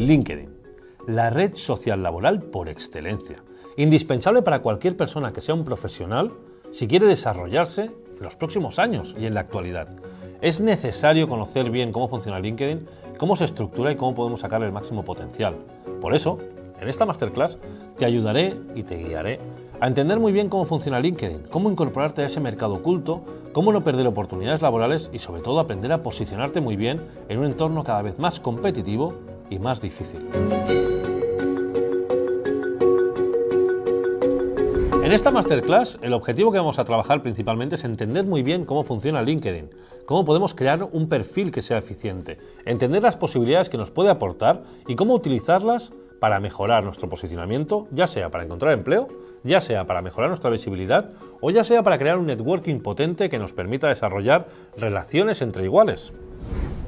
LinkedIn, la red social laboral por excelencia, indispensable para cualquier persona que sea un profesional si quiere desarrollarse en los próximos años y en la actualidad. Es necesario conocer bien cómo funciona LinkedIn, cómo se estructura y cómo podemos sacarle el máximo potencial. Por eso, en esta masterclass te ayudaré y te guiaré a entender muy bien cómo funciona LinkedIn, cómo incorporarte a ese mercado oculto, cómo no perder oportunidades laborales y sobre todo aprender a posicionarte muy bien en un entorno cada vez más competitivo y más difícil. En esta masterclass, el objetivo que vamos a trabajar principalmente es entender muy bien cómo funciona LinkedIn, cómo podemos crear un perfil que sea eficiente, entender las posibilidades que nos puede aportar y cómo utilizarlas para mejorar nuestro posicionamiento, ya sea para encontrar empleo, ya sea para mejorar nuestra visibilidad o ya sea para crear un networking potente que nos permita desarrollar relaciones entre iguales.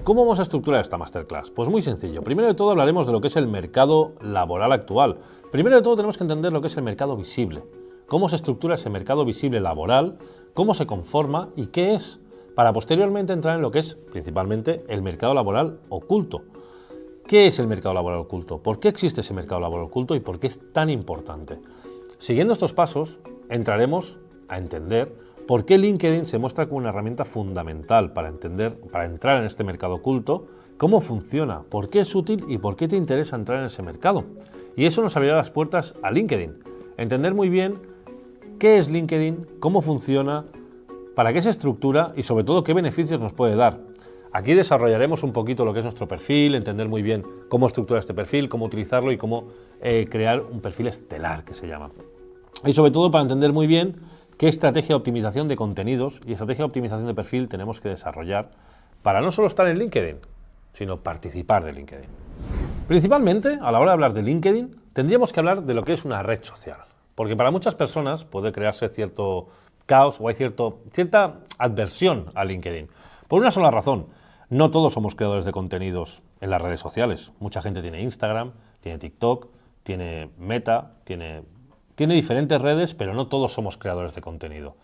¿Cómo vamos a estructurar esta masterclass? Pues muy sencillo. Primero de todo hablaremos de lo que es el mercado laboral actual. Primero de todo tenemos que entender lo que es el mercado visible. Cómo se estructura ese mercado visible laboral, cómo se conforma y qué es, para posteriormente entrar en lo que es principalmente el mercado laboral oculto. ¿Qué es el mercado laboral oculto? ¿Por qué existe ese mercado laboral oculto y por qué es tan importante? Siguiendo estos pasos, entraremos a entender por qué LinkedIn se muestra como una herramienta fundamental para entrar en este mercado oculto, cómo funciona, por qué es útil y por qué te interesa entrar en ese mercado. Y eso nos abrirá las puertas a LinkedIn. Entender muy bien qué es LinkedIn, cómo funciona, para qué se estructura y sobre todo qué beneficios nos puede dar. Aquí desarrollaremos un poquito lo que es nuestro perfil, entender muy bien cómo estructurar este perfil, cómo utilizarlo y cómo crear un perfil estelar, que se llama. Y sobre todo para entender muy bien qué estrategia de optimización de contenidos y estrategia de optimización de perfil tenemos que desarrollar para no solo estar en LinkedIn, sino participar de LinkedIn. Principalmente, a la hora de hablar de LinkedIn, tendríamos que hablar de lo que es una red social, porque para muchas personas puede crearse cierto caos o hay cierta adversión a LinkedIn. Por una sola razón, no todos somos creadores de contenidos en las redes sociales. Mucha gente tiene Instagram, tiene TikTok, tiene Meta, tiene diferentes redes, pero no todos somos creadores de contenido.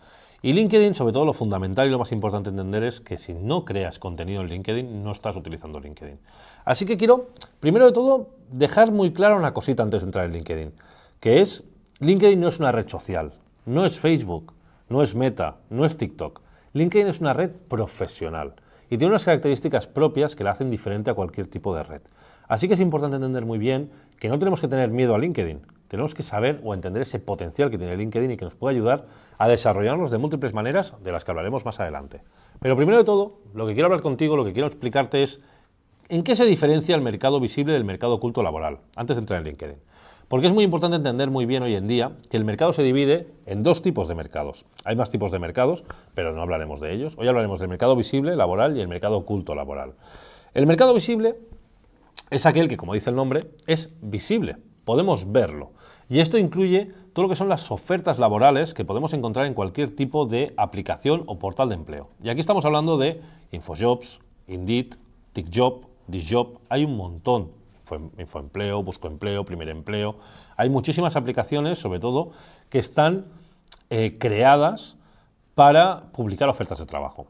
Y LinkedIn, sobre todo lo fundamental y lo más importante entender es que si no creas contenido en LinkedIn, no estás utilizando LinkedIn. Así que quiero, primero de todo, dejar muy clara una cosita antes de entrar en LinkedIn, que es, LinkedIn no es una red social, no es Facebook, no es Meta, no es TikTok. LinkedIn es una red profesional y tiene unas características propias que la hacen diferente a cualquier tipo de red. Así que es importante entender muy bien que no tenemos que tener miedo a LinkedIn. Tenemos que saber o entender ese potencial que tiene LinkedIn y que nos puede ayudar a desarrollarnos de múltiples maneras de las que hablaremos más adelante. Pero primero de todo, lo que quiero hablar contigo, lo que quiero explicarte es en qué se diferencia el mercado visible del mercado oculto laboral, antes de entrar en LinkedIn. Porque es muy importante entender muy bien hoy en día que el mercado se divide en dos tipos de mercados. Hay más tipos de mercados, pero no hablaremos de ellos. Hoy hablaremos del mercado visible laboral y el mercado oculto laboral. El mercado visible es aquel que, como dice el nombre, es visible. Podemos verlo. Y esto incluye todo lo que son las ofertas laborales que podemos encontrar en cualquier tipo de aplicación o portal de empleo. Y aquí estamos hablando de InfoJobs, Indeed, TickJob, DishJob. Hay un montón. Infoempleo, Busco Empleo, Primer Empleo. Hay muchísimas aplicaciones, sobre todo, que están creadas para publicar ofertas de trabajo.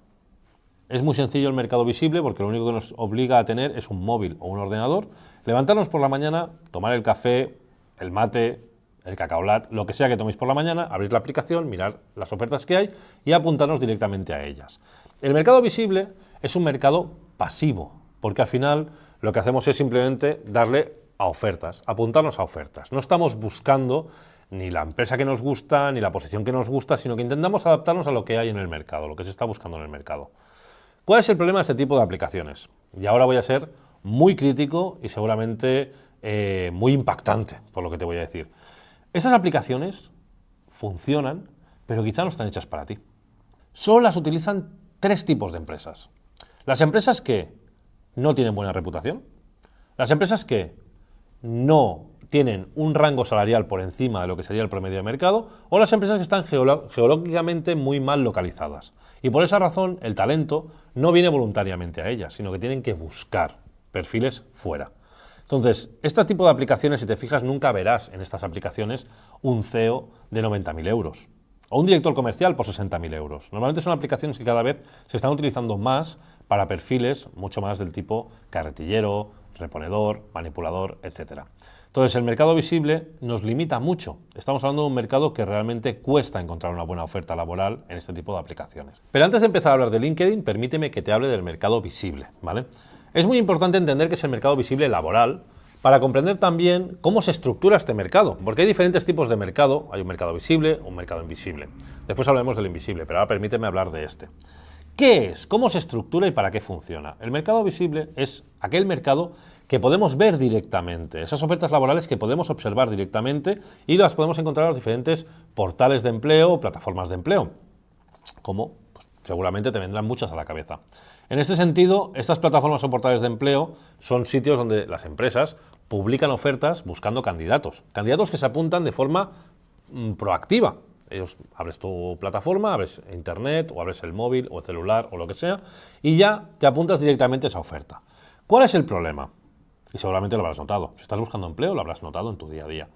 Es muy sencillo el mercado visible porque lo único que nos obliga a tener es un móvil o un ordenador, levantarnos por la mañana, tomar el café, el mate, el cacaolat, lo que sea que toméis por la mañana, abrir la aplicación, mirar las ofertas que hay y apuntarnos directamente a ellas. El mercado visible es un mercado pasivo, porque al final lo que hacemos es simplemente darle a ofertas, apuntarnos a ofertas. No estamos buscando ni la empresa que nos gusta, ni la posición que nos gusta, sino que intentamos adaptarnos a lo que hay en el mercado, lo que se está buscando en el mercado. ¿Cuál es el problema de este tipo de aplicaciones? Y ahora voy a ser muy crítico y seguramente muy impactante por lo que te voy a decir. Estas aplicaciones funcionan, pero quizá no están hechas para ti. Solo las utilizan tres tipos de empresas. Las empresas que no tienen buena reputación, las empresas que no tienen un rango salarial por encima de lo que sería el promedio de mercado, o las empresas que están geológicamente muy mal localizadas. Y por esa razón el talento no viene voluntariamente a ellas, sino que tienen que buscar perfiles fuera. Entonces, este tipo de aplicaciones, si te fijas, nunca verás en estas aplicaciones un CEO de 90.000 euros o un director comercial por 60.000 euros. Normalmente son aplicaciones que cada vez se están utilizando más para perfiles mucho más del tipo carretillero, reponedor, manipulador, etc. Entonces, el mercado visible nos limita mucho. Estamos hablando de un mercado que realmente cuesta encontrar una buena oferta laboral en este tipo de aplicaciones. Pero antes de empezar a hablar de LinkedIn, permíteme que te hable del mercado visible, ¿vale? Es muy importante entender qué es el mercado visible laboral para comprender también cómo se estructura este mercado, porque hay diferentes tipos de mercado. Hay un mercado visible, un mercado invisible. Después hablaremos del invisible, pero ahora permíteme hablar de este. ¿Qué es? ¿Cómo se estructura y para qué funciona? El mercado visible es aquel mercado que podemos ver directamente, esas ofertas laborales que podemos observar directamente y las podemos encontrar en los diferentes portales de empleo o plataformas de empleo, como pues, seguramente te vendrán muchas a la cabeza. En este sentido, estas plataformas o portales de empleo son sitios donde las empresas publican ofertas buscando candidatos que se apuntan de forma proactiva. Ellos abres tu plataforma, abres internet o abres el móvil o el celular o lo que sea y ya te apuntas directamente a esa oferta. ¿Cuál es el problema? Y seguramente lo habrás notado. Si estás buscando empleo, lo habrás notado en tu día a día.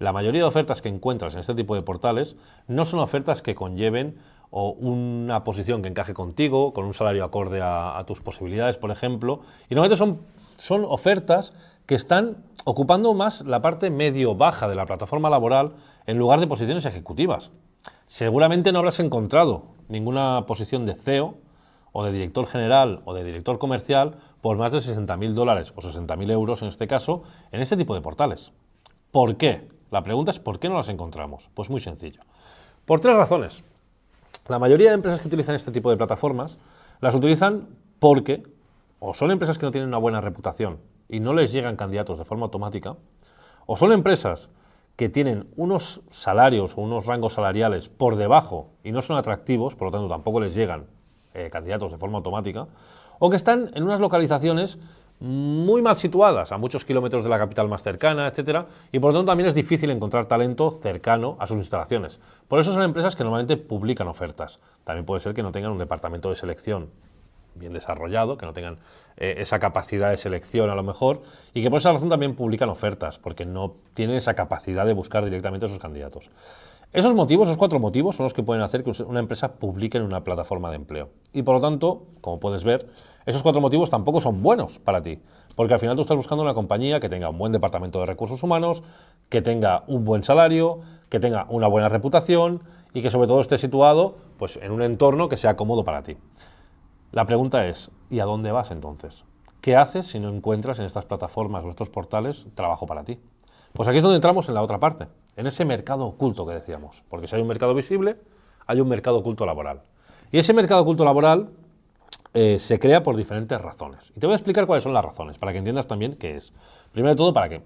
La mayoría de ofertas que encuentras en este tipo de portales no son ofertas que conlleven o una posición que encaje contigo, con un salario acorde a tus posibilidades, por ejemplo, y normalmente son ofertas que están ocupando más la parte medio-baja de la plataforma laboral en lugar de posiciones ejecutivas. Seguramente no habrás encontrado ninguna posición de CEO o de director general o de director comercial por más de $60.000 o 60.000 euros en este caso en este tipo de portales. ¿Por qué? La pregunta es ¿por qué no las encontramos? Pues muy sencillo. Por tres razones. La mayoría de empresas que utilizan este tipo de plataformas las utilizan porque o son empresas que no tienen una buena reputación y no les llegan candidatos de forma automática, o son empresas que tienen unos salarios o unos rangos salariales por debajo y no son atractivos, por lo tanto tampoco les llegan candidatos de forma automática, o que están en unas localizaciones muy mal situadas, a muchos kilómetros de la capital más cercana, etcétera, y por lo tanto también es difícil encontrar talento cercano a sus instalaciones. Por eso son empresas que normalmente publican ofertas. También puede ser que no tengan un departamento de selección bien desarrollado, que no tengan esa capacidad de selección a lo mejor, y que por esa razón también publican ofertas, porque no tienen esa capacidad de buscar directamente a sus candidatos. Esos motivos, esos cuatro motivos, son los que pueden hacer que una empresa publique en una plataforma de empleo. Y por lo tanto, como puedes ver, esos cuatro motivos tampoco son buenos para ti, porque al final tú estás buscando una compañía que tenga un buen departamento de recursos humanos, que tenga un buen salario, que tenga una buena reputación y que sobre todo esté situado pues, en un entorno que sea cómodo para ti. La pregunta es, ¿y a dónde vas entonces? ¿Qué haces si no encuentras en estas plataformas o estos portales trabajo para ti? Pues aquí es donde entramos en la otra parte, en ese mercado oculto que decíamos, porque si hay un mercado visible, hay un mercado oculto laboral. Y ese mercado oculto laboral se crea por diferentes razones. Y te voy a explicar cuáles son las razones, para que entiendas también qué es. Primero de todo, para que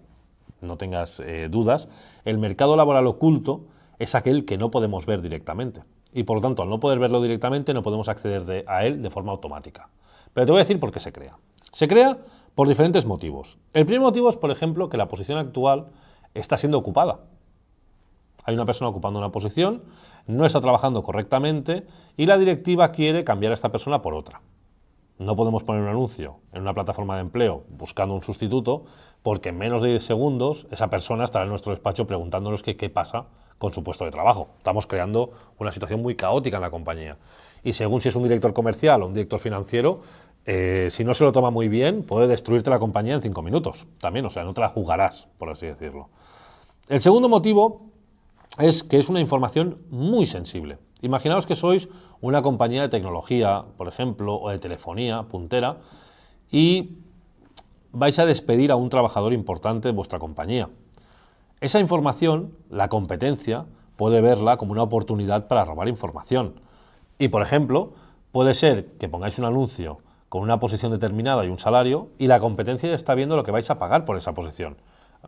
no tengas dudas, el mercado laboral oculto es aquel que no podemos ver directamente. Y por lo tanto, al no poder verlo directamente, no podemos acceder a él de forma automática. Pero te voy a decir por qué se crea. Se crea por diferentes motivos. El primer motivo es, por ejemplo, que la posición actual está siendo ocupada. Hay una persona ocupando una posición, no está trabajando correctamente y la directiva quiere cambiar a esta persona por otra. No podemos poner un anuncio en una plataforma de empleo buscando un sustituto porque en menos de 10 segundos esa persona estará en nuestro despacho preguntándonos qué pasa con su puesto de trabajo. Estamos creando una situación muy caótica en la compañía. Y según si es un director comercial o un director financiero, si no se lo toma muy bien, puede destruirte la compañía en 5 minutos. También, o sea, no te la jugarás, por así decirlo. El segundo motivo es que es una información muy sensible. Imaginaos que sois una compañía de tecnología, por ejemplo, o de telefonía puntera, y vais a despedir a un trabajador importante de vuestra compañía. Esa información, la competencia, puede verla como una oportunidad para robar información. Y, por ejemplo, puede ser que pongáis un anuncio con una posición determinada y un salario, y la competencia ya está viendo lo que vais a pagar por esa posición.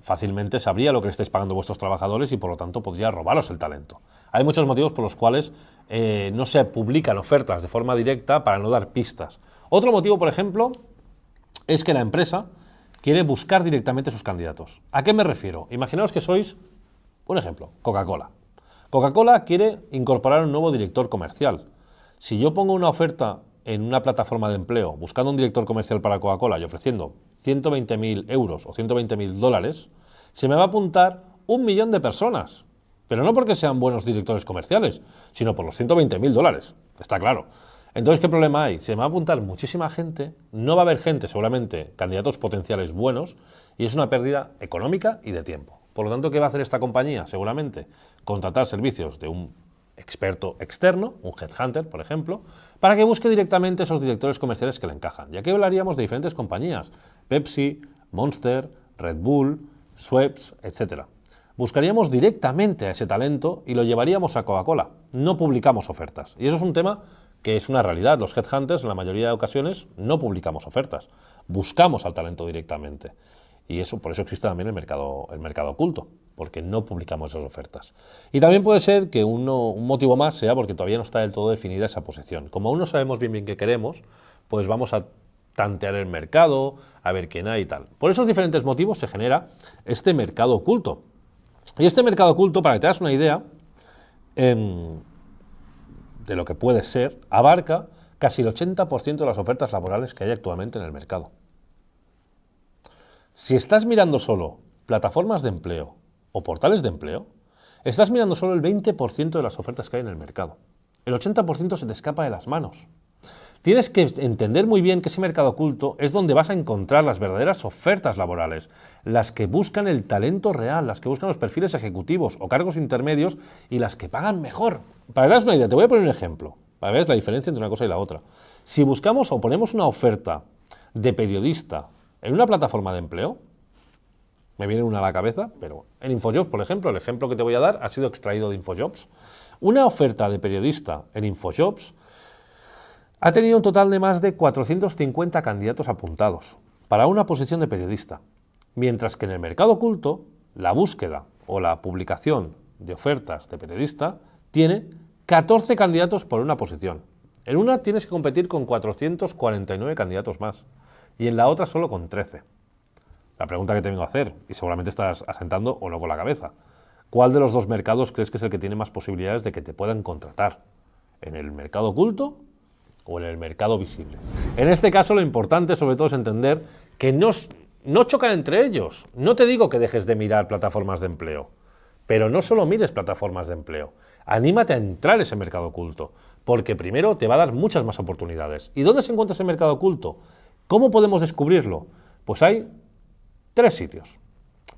Fácilmente sabría lo que le estáis pagando a vuestros trabajadores y, por lo tanto, podría robaros el talento. Hay muchos motivos por los cuales no se publican ofertas de forma directa para no dar pistas. Otro motivo, por ejemplo, es que la empresa quiere buscar directamente sus candidatos. ¿A qué me refiero? Imaginaos que sois, un ejemplo, Coca-Cola. Coca-Cola quiere incorporar un nuevo director comercial. Si yo pongo una oferta en una plataforma de empleo buscando un director comercial para Coca-Cola y ofreciendo 120.000 euros o 120.000 dólares, se me va a apuntar 1 millón de personas. Pero no porque sean buenos directores comerciales, sino por los 120.000 dólares. Está claro. Entonces, ¿qué problema hay? Se me va a apuntar muchísima gente, no va a haber gente, seguramente, candidatos potenciales buenos, y es una pérdida económica y de tiempo. Por lo tanto, ¿qué va a hacer esta compañía? Seguramente contratar servicios de un experto externo, un headhunter, por ejemplo, para que busque directamente esos directores comerciales que le encajan. Y aquí hablaríamos de diferentes compañías, Pepsi, Monster, Red Bull, Schweppes, etc. Buscaríamos directamente a ese talento y lo llevaríamos a Coca-Cola. No publicamos ofertas. Y eso es un tema que es una realidad. Los headhunters, en la mayoría de ocasiones, no publicamos ofertas. Buscamos al talento directamente. Y eso, por eso existe también el mercado oculto, porque no publicamos esas ofertas. Y también puede ser que un motivo más sea porque todavía no está del todo definida esa posición. Como aún no sabemos bien qué queremos, pues vamos a tantear el mercado, a ver quién hay y tal. Por esos diferentes motivos se genera este mercado oculto. Y este mercado oculto, para que te hagas una idea de lo que puede ser, abarca casi el 80% de las ofertas laborales que hay actualmente en el mercado. Si estás mirando solo plataformas de empleo o portales de empleo, estás mirando solo el 20% de las ofertas que hay en el mercado. El 80% se te escapa de las manos. Tienes que entender muy bien que ese mercado oculto es donde vas a encontrar las verdaderas ofertas laborales, las que buscan el talento real, las que buscan los perfiles ejecutivos o cargos intermedios y las que pagan mejor. Para que te hagas una idea, te voy a poner un ejemplo, para que veas la diferencia entre una cosa y la otra. Si buscamos o ponemos una oferta de periodista en una plataforma de empleo, me viene una a la cabeza, pero en InfoJobs, por ejemplo, el ejemplo que te voy a dar ha sido extraído de InfoJobs. Una oferta de periodista en InfoJobs ha tenido un total de más de 450 candidatos apuntados para una posición de periodista, mientras que en el mercado oculto, la búsqueda o la publicación de ofertas de periodista tiene 14 candidatos por una posición. En una tienes que competir con 449 candidatos más y en la otra solo con 13. La pregunta que te vengo a hacer, y seguramente estás asentando o no con la cabeza, ¿cuál de los dos mercados crees que es el que tiene más posibilidades de que te puedan contratar? ¿En el mercado oculto o en el mercado visible? En este caso lo importante sobre todo es entender que no chocan entre ellos. No te digo que dejes de mirar plataformas de empleo, pero no solo mires plataformas de empleo. Anímate a entrar en ese mercado oculto, porque primero te va a dar muchas más oportunidades. ¿Y dónde se encuentra ese mercado oculto? ¿Cómo podemos descubrirlo? Pues hay 3 sitios.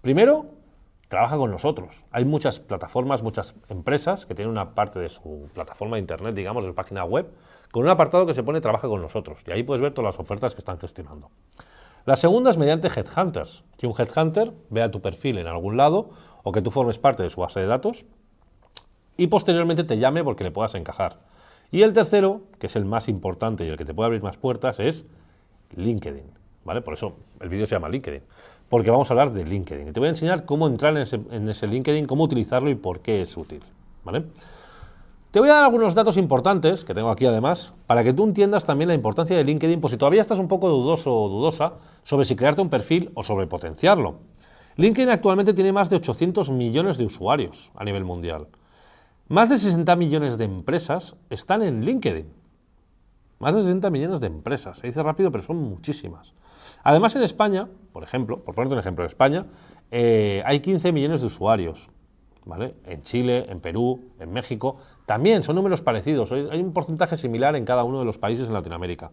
Primero, trabaja con nosotros. Hay muchas plataformas, muchas empresas que tienen una parte de su plataforma de internet, digamos, de su página web, con un apartado que se pone trabaja con nosotros. Y ahí puedes ver todas las ofertas que están gestionando. La segunda es mediante headhunters. Que un headhunter vea tu perfil en algún lado o que tú formes parte de su base de datos y posteriormente te llame porque le puedas encajar. Y el tercero, que es el más importante y el que te puede abrir más puertas, es LinkedIn. ¿Vale? Por eso el vídeo se llama LinkedIn, porque vamos a hablar de LinkedIn. Y te voy a enseñar cómo entrar en ese LinkedIn, cómo utilizarlo y por qué es útil. ¿Vale? Te voy a dar algunos datos importantes, que tengo aquí además, para que tú entiendas también la importancia de LinkedIn, por si todavía estás un poco dudoso o dudosa sobre si crearte un perfil o sobre potenciarlo. LinkedIn actualmente tiene más de 800 millones de usuarios a nivel mundial. Más de 60 millones de empresas están en LinkedIn. Más de 60 millones de empresas. Se dice rápido, pero son muchísimas. Además, en España, por ejemplo, por ponerte un ejemplo, en España hay 15 millones de usuarios. ¿Vale? En Chile, en Perú, en México, también son números parecidos. Hay un porcentaje similar en cada uno de los países en Latinoamérica.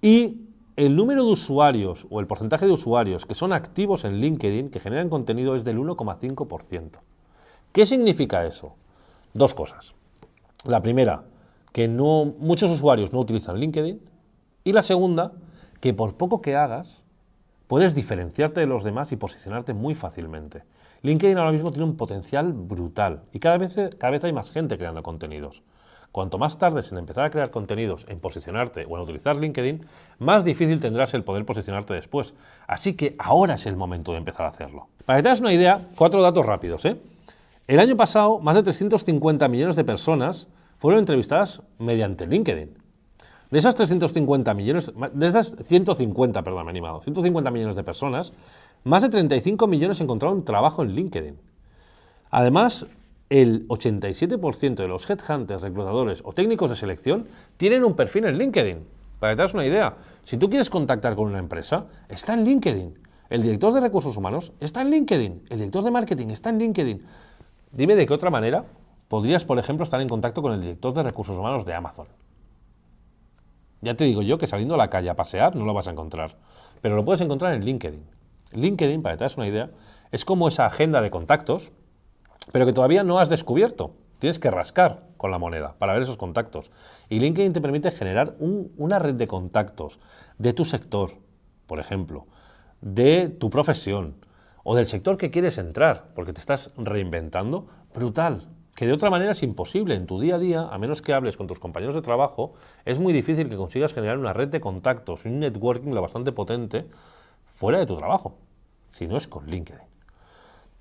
Y el número de usuarios o el porcentaje de usuarios que son activos en LinkedIn, que generan contenido, es del 1,5%. ¿Qué significa eso? Dos cosas. La primera, que muchos usuarios no utilizan LinkedIn. Y la segunda, que por poco que hagas, puedes diferenciarte de los demás y posicionarte muy fácilmente. LinkedIn ahora mismo tiene un potencial brutal y cada vez hay más gente creando contenidos. Cuanto más tardes en empezar a crear contenidos, en posicionarte o en utilizar LinkedIn, más difícil tendrás el poder posicionarte después. Así que ahora es el momento de empezar a hacerlo. Para que te hagas una idea, 4 datos rápidos. El año pasado, más de 350 millones de personas fueron entrevistadas mediante LinkedIn. De esas 150 millones de personas, más de 35 millones encontraron trabajo en LinkedIn. Además, el 87% de los headhunters, reclutadores o técnicos de selección tienen un perfil en LinkedIn. Para que te hagas una idea, si tú quieres contactar con una empresa, está en LinkedIn. El director de recursos humanos está en LinkedIn. El director de marketing está en LinkedIn. Dime de qué otra manera podrías, por ejemplo, estar en contacto con el director de recursos humanos de Amazon. Ya te digo yo que saliendo a la calle a pasear no lo vas a encontrar, pero lo puedes encontrar en LinkedIn. LinkedIn, para que te hagas una idea, es como esa agenda de contactos, pero que todavía no has descubierto. Tienes que rascar con la moneda para ver esos contactos. Y LinkedIn te permite generar una red de contactos de tu sector, por ejemplo, de tu profesión o del sector que quieres entrar, porque te estás reinventando, brutal. Que de otra manera es imposible. En tu día a día, a menos que hables con tus compañeros de trabajo, es muy difícil que consigas generar una red de contactos y un networking lo bastante potente fuera de tu trabajo, si no es con LinkedIn.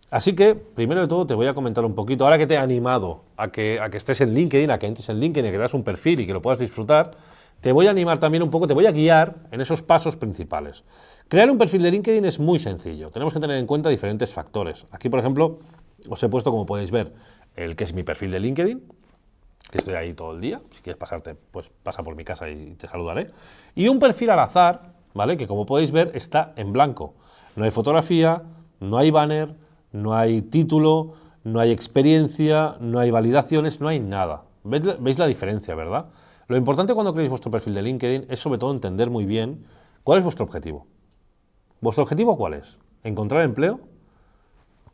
Así que, primero de todo, te voy a comentar un poquito, ahora que te he animado a que estés en LinkedIn, a que entres en LinkedIn, a que das un perfil y que lo puedas disfrutar, te voy a animar también un poco, te voy a guiar en esos pasos principales. Crear un perfil de LinkedIn es muy sencillo, tenemos que tener en cuenta diferentes factores. Aquí, por ejemplo, os he puesto, como podéis ver, el que es mi perfil de LinkedIn, que estoy ahí todo el día. Si quieres pasarte, pues pasa por mi casa y te saludaré. Y un perfil al azar, ¿vale? Que como podéis ver está en blanco. No hay fotografía, no hay banner, no hay título, no hay experiencia, no hay validaciones, no hay nada. ¿Veis la diferencia, verdad? Lo importante cuando creéis vuestro perfil de LinkedIn es sobre todo entender muy bien cuál es vuestro objetivo. ¿Vuestro objetivo cuál es? ¿Encontrar empleo?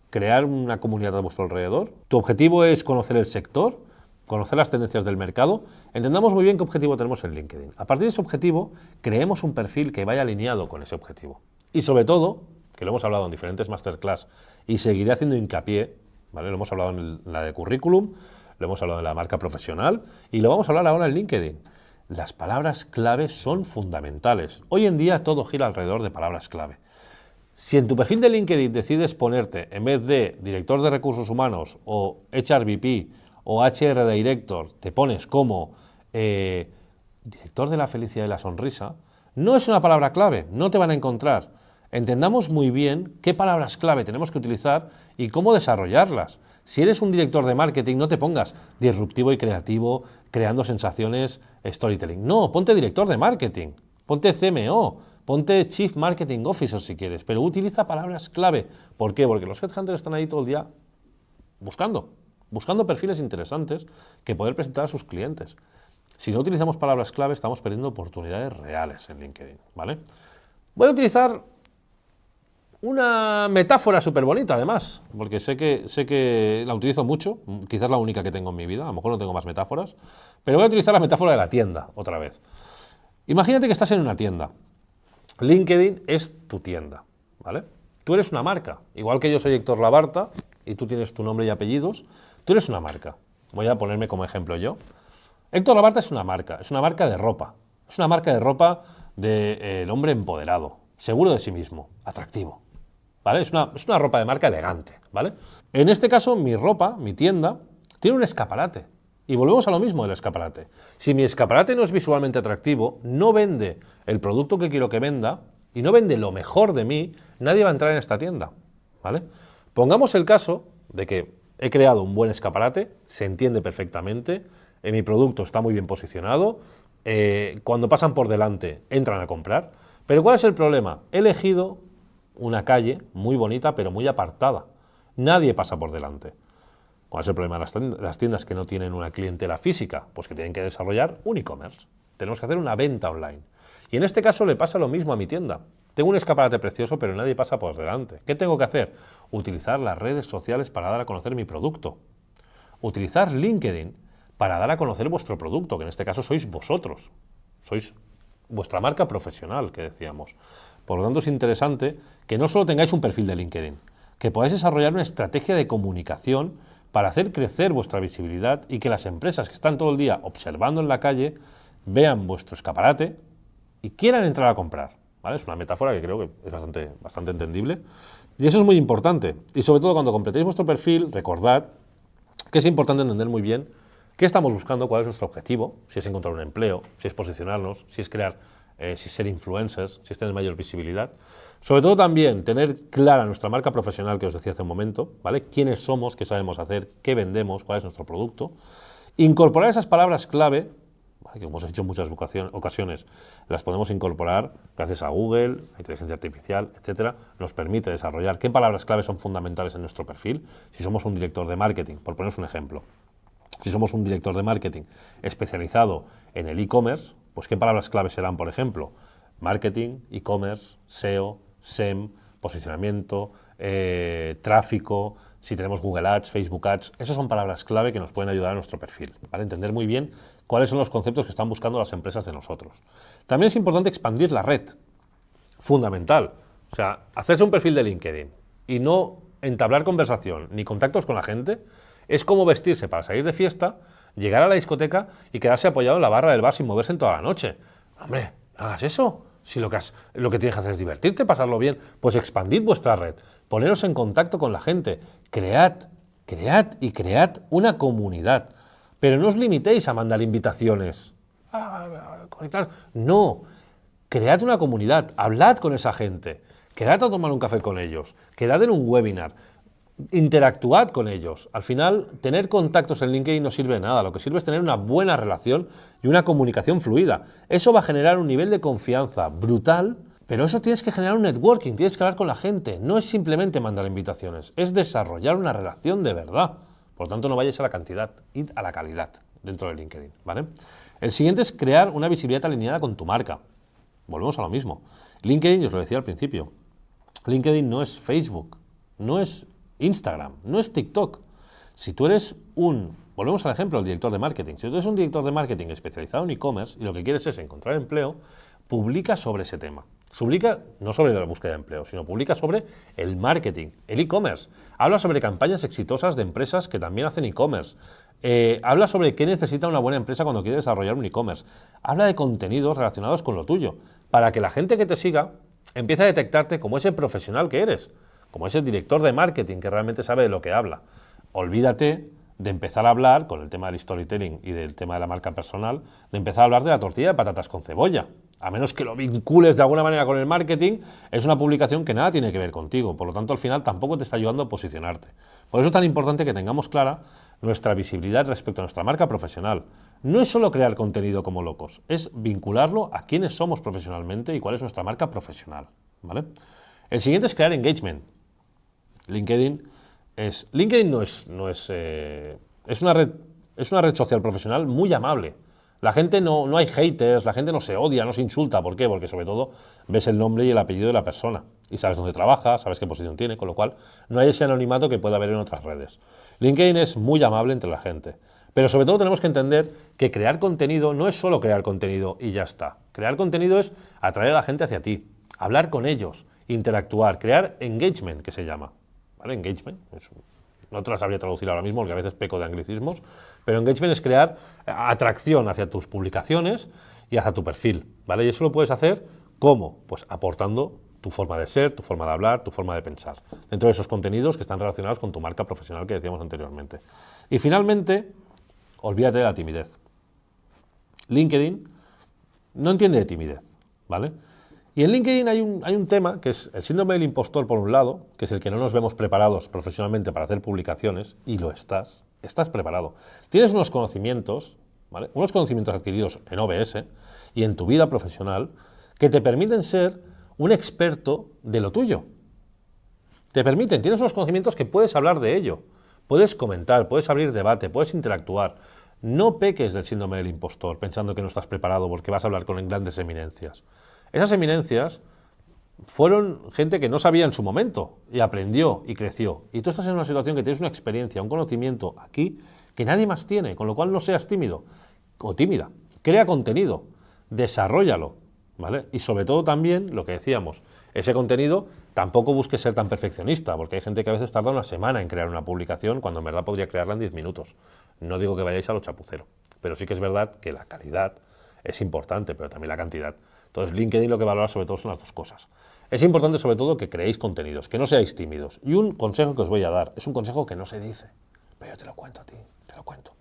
¿Crear una comunidad a vuestro alrededor? ¿Tu objetivo es conocer el sector? ¿Conocer las tendencias del mercado? Entendamos muy bien qué objetivo tenemos en LinkedIn. A partir de ese objetivo, creemos un perfil que vaya alineado con ese objetivo. Y sobre todo, que lo hemos hablado en diferentes masterclass y seguiré haciendo hincapié, ¿vale? Lo hemos hablado en la de currículum, lo hemos hablado en la marca profesional y lo vamos a hablar ahora en LinkedIn. Las palabras clave son fundamentales. Hoy en día todo gira alrededor de palabras clave. Si en tu perfil de LinkedIn decides ponerte, en vez de director de recursos humanos o HRVP o HR Director, te pones como director de la felicidad y la sonrisa, no es una palabra clave, no te van a encontrar. Entendamos muy bien qué palabras clave tenemos que utilizar y cómo desarrollarlas. Si eres un director de marketing, no te pongas disruptivo y creativo, creando sensaciones, storytelling. No, ponte director de marketing, ponte CMO, ponte Chief Marketing Officer si quieres, pero utiliza palabras clave. ¿Por qué? Porque los headhunters están ahí todo el día buscando perfiles interesantes que poder presentar a sus clientes. Si no utilizamos palabras clave, estamos perdiendo oportunidades reales en LinkedIn, ¿vale? Voy a utilizar una metáfora súper bonita, además, porque sé que la utilizo mucho, quizás la única que tengo en mi vida, a lo mejor no tengo más metáforas, pero voy a utilizar la metáfora de la tienda, otra vez. Imagínate que estás en una tienda. LinkedIn es tu tienda, ¿vale? Tú eres una marca, igual que yo soy Héctor Labarta y tú tienes tu nombre y apellidos, tú eres una marca. Voy a ponerme como ejemplo yo. Héctor Labarta es una marca de ropa. Es una marca de ropa del hombre empoderado, seguro de sí mismo, atractivo, ¿vale? Es una ropa de marca elegante, ¿vale? En este caso, mi ropa, mi tienda, tiene un escaparate. Y volvemos a lo mismo del escaparate. Si mi escaparate no es visualmente atractivo, no vende el producto que quiero que venda y no vende lo mejor de mí, nadie va a entrar en esta tienda, ¿vale? Pongamos el caso de que he creado un buen escaparate, se entiende perfectamente, mi producto está muy bien posicionado, cuando pasan por delante entran a comprar, pero ¿cuál es el problema? He elegido una calle muy bonita pero muy apartada, nadie pasa por delante. ¿Cuál es el problema de las tiendas que no tienen una clientela física? Pues que tienen que desarrollar un e-commerce. Tenemos que hacer una venta online. Y en este caso le pasa lo mismo a mi tienda. Tengo un escaparate precioso, pero nadie pasa por delante. ¿Qué tengo que hacer? Utilizar las redes sociales para dar a conocer mi producto. Utilizar LinkedIn para dar a conocer vuestro producto, que en este caso sois vosotros. Sois vuestra marca profesional, que decíamos. Por lo tanto, es interesante que no solo tengáis un perfil de LinkedIn, que podáis desarrollar una estrategia de comunicación para hacer crecer vuestra visibilidad y que las empresas que están todo el día observando en la calle vean vuestro escaparate y quieran entrar a comprar, ¿vale? Es una metáfora que creo que es bastante entendible y eso es muy importante. Y sobre todo cuando completéis vuestro perfil, recordad que es importante entender muy bien qué estamos buscando, cuál es nuestro objetivo, si es encontrar un empleo, si es posicionarnos, si es crear, si es ser influencers, si es tener mayor visibilidad. Sobre todo también tener clara nuestra marca profesional que os decía hace un momento, ¿vale? Quiénes somos, qué sabemos hacer, qué vendemos, cuál es nuestro producto. Incorporar esas palabras clave, ¿vale? Que como os he dicho en muchas ocasiones, las podemos incorporar gracias a Google, a inteligencia artificial, etcétera. Nos permite desarrollar qué palabras clave son fundamentales en nuestro perfil. Si somos un director de marketing, por poneros un ejemplo. Si somos un director de marketing especializado en el e-commerce, Pues ¿qué palabras clave serán, por ejemplo? Marketing, e-commerce, SEO, SEM, posicionamiento, tráfico, si tenemos Google Ads, Facebook Ads. Esas son palabras clave que nos pueden ayudar a nuestro perfil, para entender muy bien cuáles son los conceptos que están buscando las empresas de nosotros. También es importante expandir la red. Fundamental. O sea, hacerse un perfil de LinkedIn y no entablar conversación ni contactos con la gente es como vestirse para salir de fiesta, llegar a la discoteca y quedarse apoyado en la barra del bar sin moverse en toda la noche. Hombre, no hagas eso. Si lo que tienes que hacer es divertirte, pasarlo bien, pues expandid vuestra red, poneros en contacto con la gente, cread una comunidad. Pero no os limitéis a mandar invitaciones. Conectar. No. Cread una comunidad, hablad con esa gente, quedad a tomar un café con ellos, quedad en un webinar, interactuad con ellos. Al final, tener contactos en LinkedIn no sirve de nada, lo que sirve es tener una buena relación y una comunicación fluida. Eso va a generar un nivel de confianza brutal, pero eso tienes que generar un networking, tienes que hablar con la gente, no es simplemente mandar invitaciones, es desarrollar una relación de verdad. Por lo tanto, no vayáis a la cantidad, id a la calidad dentro de LinkedIn, ¿vale? El siguiente es crear una visibilidad alineada con tu marca. Volvemos a lo mismo. LinkedIn, yo os lo decía al principio, LinkedIn no es Facebook, no es Instagram, no es TikTok. Si tú eres volvemos al ejemplo del director de marketing, si tú eres un director de marketing especializado en e-commerce y lo que quieres es encontrar empleo, publica sobre ese tema. Publica no sobre la búsqueda de empleo, sino publica sobre el marketing, el e-commerce. Habla sobre campañas exitosas de empresas que también hacen e-commerce. Habla sobre qué necesita una buena empresa cuando quiere desarrollar un e-commerce. Habla de contenidos relacionados con lo tuyo, para que la gente que te siga empiece a detectarte como ese profesional que eres, como ese director de marketing que realmente sabe de lo que habla. Olvídate de empezar a hablar, con el tema del storytelling y del tema de la marca personal, de empezar a hablar de la tortilla de patatas con cebolla. A menos que lo vincules de alguna manera con el marketing, es una publicación que nada tiene que ver contigo. Por lo tanto, al final tampoco te está ayudando a posicionarte. Por eso es tan importante que tengamos clara nuestra visibilidad respecto a nuestra marca profesional. No es solo crear contenido como locos, es vincularlo a quiénes somos profesionalmente y cuál es nuestra marca profesional, ¿vale? El siguiente es crear engagement. LinkedIn es una red social profesional muy amable. La gente no hay haters, la gente no se odia, no se insulta. ¿Por qué? Porque sobre todo ves el nombre y el apellido de la persona y sabes dónde trabaja, sabes qué posición tiene, con lo cual no hay ese anonimato que puede haber en otras redes. LinkedIn es muy amable entre la gente, pero sobre todo tenemos que entender que crear contenido no es solo crear contenido y ya está. Crear contenido es atraer a la gente hacia ti, hablar con ellos, interactuar, crear engagement, que se llama. ¿Vale? Engagement no te la sabría traducir ahora mismo porque a veces peco de anglicismos, pero engagement es crear atracción hacia tus publicaciones y hacia tu perfil, ¿vale? Y eso lo puedes hacer, ¿cómo? Pues aportando tu forma de ser, tu forma de hablar, tu forma de pensar, dentro de esos contenidos que están relacionados con tu marca profesional que decíamos anteriormente. Y finalmente, olvídate de la timidez. LinkedIn no entiende de timidez, ¿vale? Y en LinkedIn hay un tema que es el síndrome del impostor, por un lado, que es el que no nos vemos preparados profesionalmente para hacer publicaciones, y lo estás preparado. Tienes unos conocimientos, ¿vale? Unos conocimientos adquiridos en OBS y en tu vida profesional que te permiten ser un experto de lo tuyo. Tienes unos conocimientos que puedes hablar de ello, puedes comentar, puedes abrir debate, puedes interactuar. No peques del síndrome del impostor pensando que no estás preparado porque vas a hablar con grandes eminencias. Esas eminencias fueron gente que no sabía en su momento y aprendió y creció. Y tú estás en una situación que tienes una experiencia, un conocimiento aquí que nadie más tiene, con lo cual no seas tímido o tímida. Crea contenido, desarróllalo, ¿vale? Y sobre todo también, lo que decíamos, ese contenido tampoco busques ser tan perfeccionista, porque hay gente que a veces tarda una semana en crear una publicación cuando en verdad podría crearla en 10 minutos. No digo que vayáis a lo chapucero, pero sí que es verdad que la calidad es importante, pero también la cantidad. Entonces, LinkedIn lo que valora sobre todo son las dos cosas. Es importante sobre todo que creéis contenidos, que no seáis tímidos. Y un consejo que os voy a dar, es un consejo que no se dice, pero yo te lo cuento a ti, te lo cuento.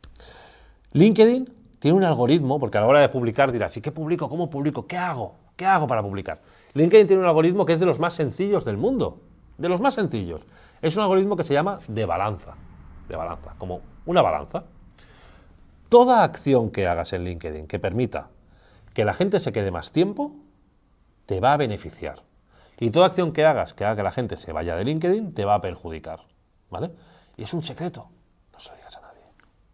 LinkedIn tiene un algoritmo, porque a la hora de publicar dirás, ¿y qué publico? ¿Cómo publico? ¿Qué hago? ¿Qué hago para publicar? LinkedIn tiene un algoritmo que es de los más sencillos del mundo, de los más sencillos. Es un algoritmo que se llama de balanza, como una balanza. Toda acción que hagas en LinkedIn que permita que la gente se quede más tiempo, te va a beneficiar. Y toda acción que hagas que haga que la gente se vaya de LinkedIn, te va a perjudicar, ¿vale? Y es un secreto, no se lo digas a nadie.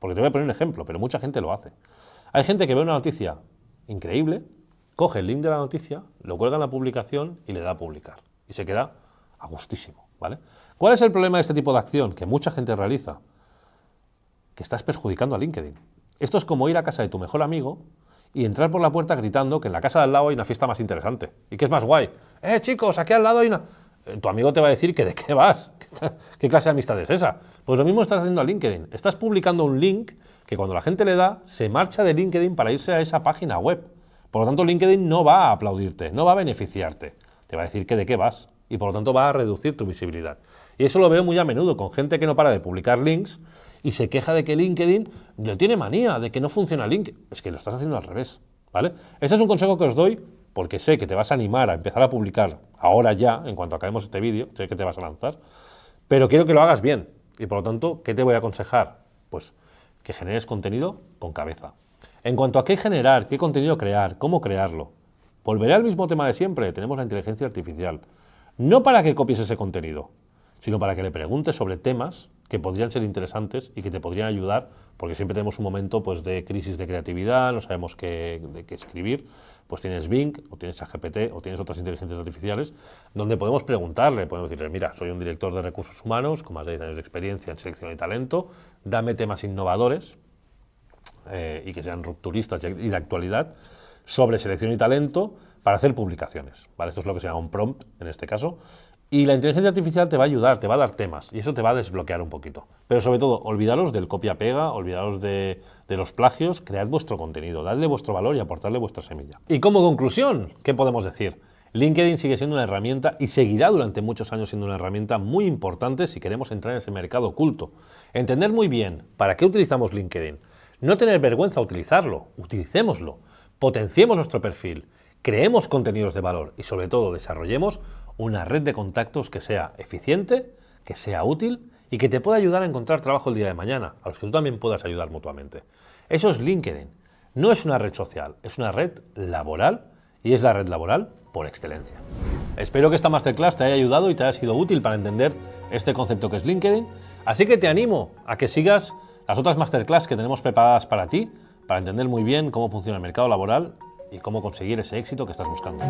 Porque te voy a poner un ejemplo, pero mucha gente lo hace. Hay gente que ve una noticia increíble, coge el link de la noticia, lo cuelga en la publicación y le da a publicar. Y se queda a gustísimo, ¿vale? ¿Cuál es el problema de este tipo de acción que mucha gente realiza? Que estás perjudicando a LinkedIn. Esto es como ir a casa de tu mejor amigo y entrar por la puerta gritando que en la casa de al lado hay una fiesta más interesante. ¿Y qué es más guay? Chicos, aquí al lado hay una... Tu amigo te va a decir que de qué vas. ¿Qué clase de amistad es esa? Pues lo mismo estás haciendo a LinkedIn. Estás publicando un link que cuando la gente le da, se marcha de LinkedIn para irse a esa página web. Por lo tanto, LinkedIn no va a aplaudirte, no va a beneficiarte. Te va a decir que de qué vas y por lo tanto va a reducir tu visibilidad. Y eso lo veo muy a menudo con gente que no para de publicar links y se queja de que LinkedIn le tiene manía, de que no funciona LinkedIn. Es que lo estás haciendo al revés, ¿vale? Este es un consejo que os doy porque sé que te vas a animar a empezar a publicar ahora ya, en cuanto acabemos este vídeo, sé que te vas a lanzar, pero quiero que lo hagas bien. Y por lo tanto, ¿qué te voy a aconsejar? Pues que generes contenido con cabeza. En cuanto a qué generar, qué contenido crear, cómo crearlo, volveré al mismo tema de siempre. Tenemos la inteligencia artificial. No para que copies ese contenido, sino para que le preguntes sobre temas que podrían ser interesantes y que te podrían ayudar, porque siempre tenemos un momento pues, de crisis de creatividad, no sabemos de qué escribir, pues tienes Bing, o tienes ChatGPT, o tienes otras inteligencias artificiales, donde podemos preguntarle, podemos decirle, mira, soy un director de recursos humanos con más de 10 años de experiencia en selección y talento, dame temas innovadores y que sean rupturistas y de actualidad sobre selección y talento para hacer publicaciones, ¿vale? Esto es lo que se llama un prompt en este caso. Y la inteligencia artificial te va a ayudar, te va a dar temas y eso te va a desbloquear un poquito. Pero sobre todo, olvidaros del copia-pega, olvidaros de los plagios, cread vuestro contenido, dadle vuestro valor y aportarle vuestra semilla. Y como conclusión, ¿qué podemos decir? LinkedIn sigue siendo una herramienta y seguirá durante muchos años siendo una herramienta muy importante si queremos entrar en ese mercado oculto. Entender muy bien para qué utilizamos LinkedIn. No tener vergüenza a utilizarlo, utilicémoslo, potenciemos nuestro perfil, creemos contenidos de valor y sobre todo desarrollemos una red de contactos que sea eficiente, que sea útil y que te pueda ayudar a encontrar trabajo el día de mañana, a los que tú también puedas ayudar mutuamente. Eso es LinkedIn. No es una red social, es una red laboral y es la red laboral por excelencia. Espero que esta masterclass te haya ayudado y te haya sido útil para entender este concepto que es LinkedIn. Así que te animo a que sigas las otras masterclass que tenemos preparadas para ti, para entender muy bien cómo funciona el mercado laboral y cómo conseguir ese éxito que estás buscando.